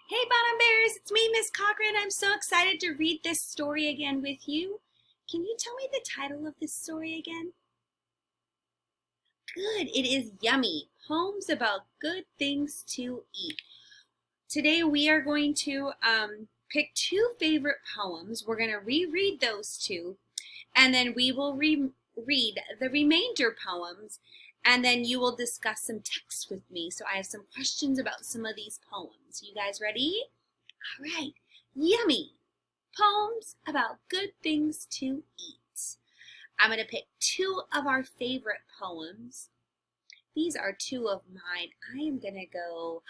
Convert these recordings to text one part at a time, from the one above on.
Hey Bottom Bears, it's me, Miss Cochran. I'm so excited to read this story again with you. Can you tell me the title of this story again? Good, it is Yummy, Poems About Good Things to Eat. Today we are going to pick two favorite poems. We're going to reread those two, and then we will read the remainder poems, and then you will discuss some text with me. So I have some questions about some of these poems. You guys ready? All right. Yummy. Poems about good things to eat. I'm going to pick two of our favorite poems. These are two of mine. I am going to go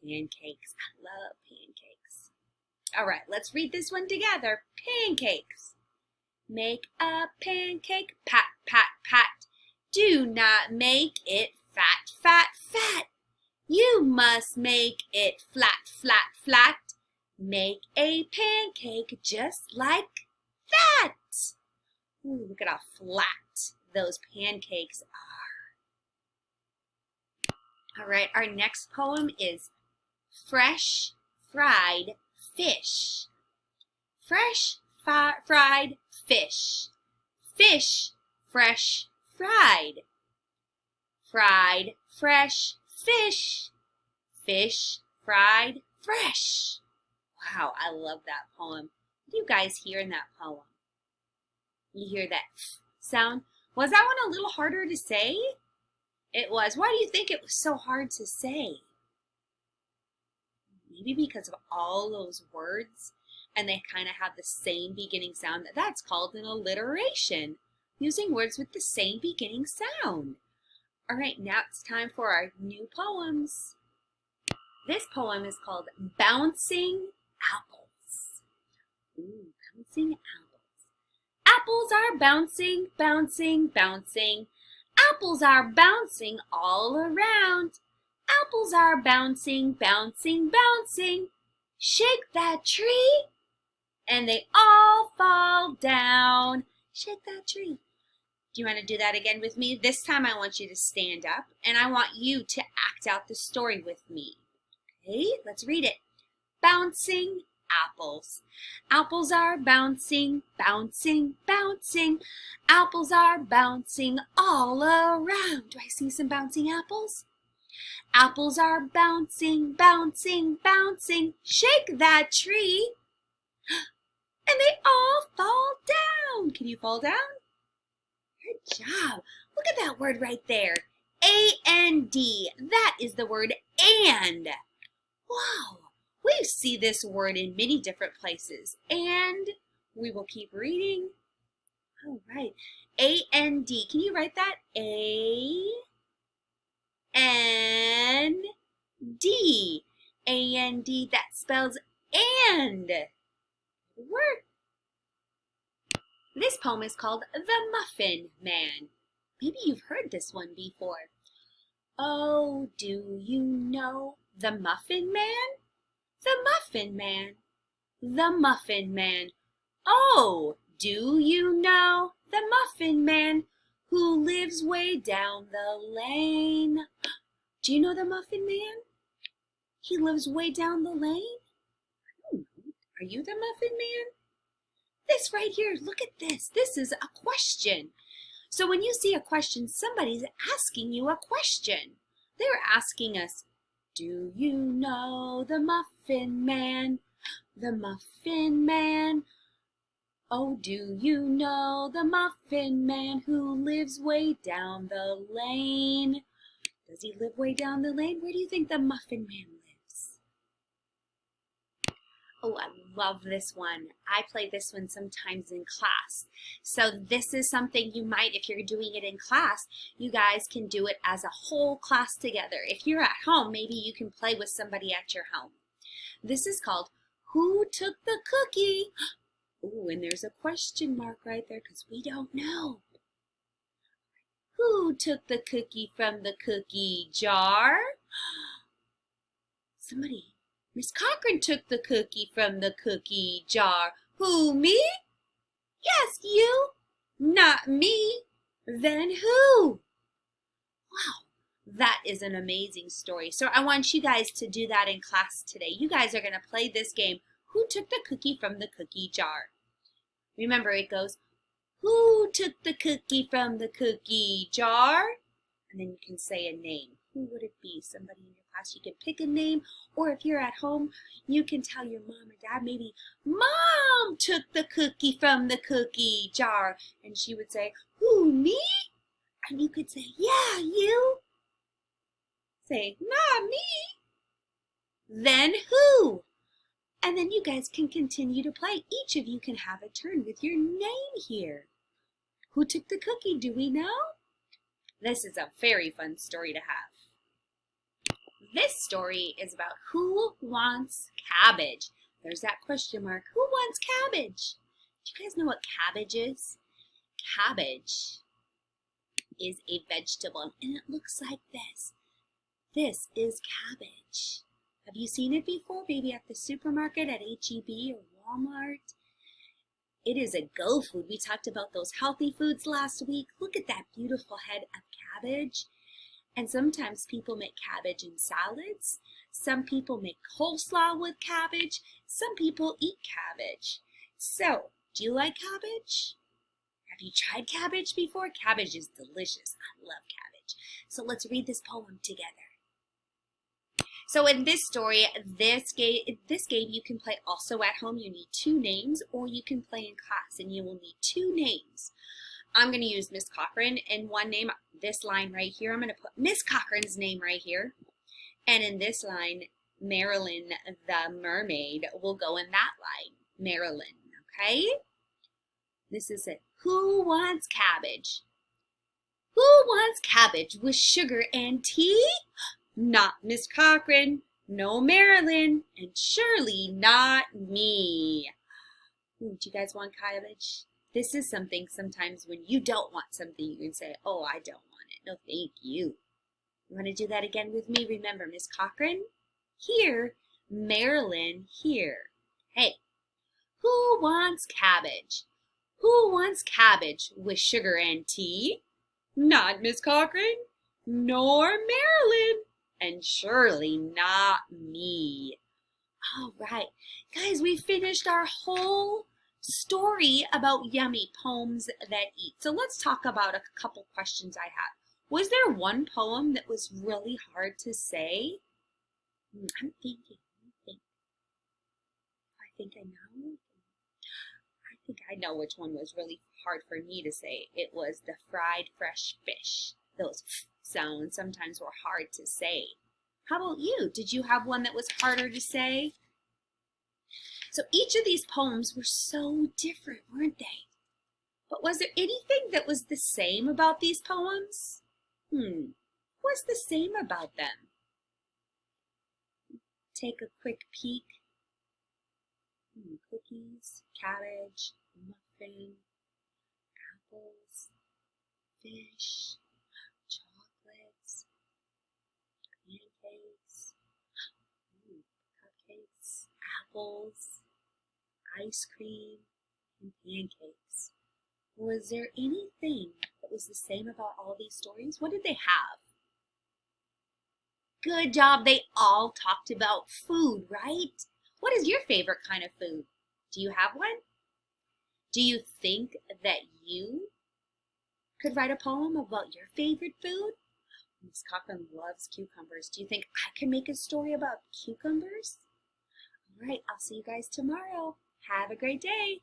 pancakes. I love pancakes. All right, let's read this one together. Pancakes. Make a pancake, pat, pat, pat. Do not make it fat, fat, fat. You must make it flat, flat, flat. Make a pancake just like that. Ooh, look at how flat those pancakes are. All right, our next poem is Fresh Fried Fish. Fresh fried fish. Fish fresh fried. Fried fresh fish. Fish fried fresh. Wow, I love that poem. What do you guys hear in that poem? You hear that f sound? Was that one a little harder to say? It was. Why do you think it was so hard to say? Maybe because of all those words and they kind of have the same beginning sound. That's called an alliteration, using words with the same beginning sound. All right, now it's time for our new poems. This poem is called Bouncing Apples. Ooh, bouncing apples. Apples are bouncing, bouncing, bouncing. Apples are bouncing all around. Apples are bouncing, bouncing, bouncing. Shake that tree, and they all fall down. Shake that tree. Do you want to do that again with me? This time I want you to stand up, and I want you to act out the story with me. Okay, let's read it. Bouncing apples. Apples are bouncing, bouncing, bouncing. Apples are bouncing all around. Do I see some bouncing apples? Apples are bouncing, bouncing, bouncing. Shake that tree, and they all fall down. Can you fall down? Good job. Look at that word right there. A-N-D. That is the word and. Wow. We see this word in many different places. And we will keep reading. All right. A-N-D. Can you write that? A-N-D. A-N-D. That spells and. Word. This poem is called The Muffin Man. Maybe you've heard this one before. Oh, do you know the Muffin Man? The Muffin Man. The Muffin Man. Oh, do you know the Muffin Man who lives way down the lane? Do you know the Muffin Man? He lives way down the lane? Are you the Muffin Man? This right here, look at this. This is a question. So when you see a question, somebody's asking you a question. They're asking us, do you know the Muffin Man? The Muffin Man. Oh, do you know the Muffin Man who lives way down the lane? Does he live way down the lane? Where do you think the Muffin Man lives? Oh, I love this one. I play this one sometimes in class. So this is something you might, if you're doing it in class, you guys can do it as a whole class together. If you're at home, maybe you can play with somebody at your home. This is called Who Took the Cookie? Ooh, and there's a question mark right there because we don't know. Who took the cookie from the cookie jar? Somebody. Miss Cochran took the cookie from the cookie jar. Who, me? Yes, you. Not me. Then who? Wow, That is an amazing story. So I want you guys to do that in class today. You guys are going to play this game. Who took the cookie from the cookie jar? Remember, it goes, who took the cookie from the cookie jar? And then you can say a name. Who would it be? Somebody in your class. You can pick a name. Or if you're at home, you can tell your mom or dad, maybe, Mom took the cookie from the cookie jar. And she would say, who, me? And you could say, yeah, you. Say, not me. Then who? And then you guys can continue to play. Each of you can have a turn with your name here. Who took the cookie? Do we know? This is a very fun story to have. This story is about who wants cabbage. There's that question mark. Who wants cabbage? Do you guys know what cabbage is? Cabbage is a vegetable, and it looks like this. This is cabbage. Have you seen it before? Maybe at the supermarket, at H-E-B or Walmart. It is a go food. We talked about those healthy foods last week. Look at that beautiful head of cabbage. And sometimes people make cabbage in salads. Some people make coleslaw with cabbage. Some people eat cabbage. So, do you like cabbage? Have you tried cabbage before? Cabbage is delicious. I love cabbage. So let's read this poem together. So in this story, this game you can play also at home. You need 2 names, or you can play in class, and you will need 2 names. I'm going to use Miss Cochran in one name, this line right here. I'm going to put Miss Cochran's name right here. And in this line, Marilyn the mermaid will go in that line. Marilyn, okay? This is it. Who wants cabbage? Who wants cabbage with sugar and tea? Not Miss Cochran, no Marilyn, and surely not me. Ooh, do you guys want cabbage? This is something sometimes when you don't want something, you can say, oh, I don't want it. No, thank you. You want to do that again with me? Remember, Miss Cochran, here, Marilyn, here. Hey, who wants cabbage? Who wants cabbage with sugar and tea? Not Miss Cochran, nor Marilyn. And surely not me. All right, guys, we finished our whole story about yummy poems that eat. So let's talk about a couple questions I have. Was there one poem that was really hard to say? I'm thinking. I think I know. I think I know which one was really hard for me to say. It was the fried fresh fish. Those sounds sometimes were hard to say. How about you? Did you have one that was harder to say? So each of these poems were so different, weren't they? But was there anything that was the same about these poems? What's the same about them? Take a quick peek. Cookies, cabbage, muffin, apples, fish, chocolates, pancakes, cupcakes, apples, ice cream, and pancakes. Was there anything that was the same about all these stories? What did they have? Good job. They all talked about food, right? What is your favorite kind of food? Do you have one? Do you think that you could write a poem about your favorite food? Miss Cochran loves cucumbers. Do you think I can make a story about cucumbers? All right, I'll see you guys tomorrow. Have a great day.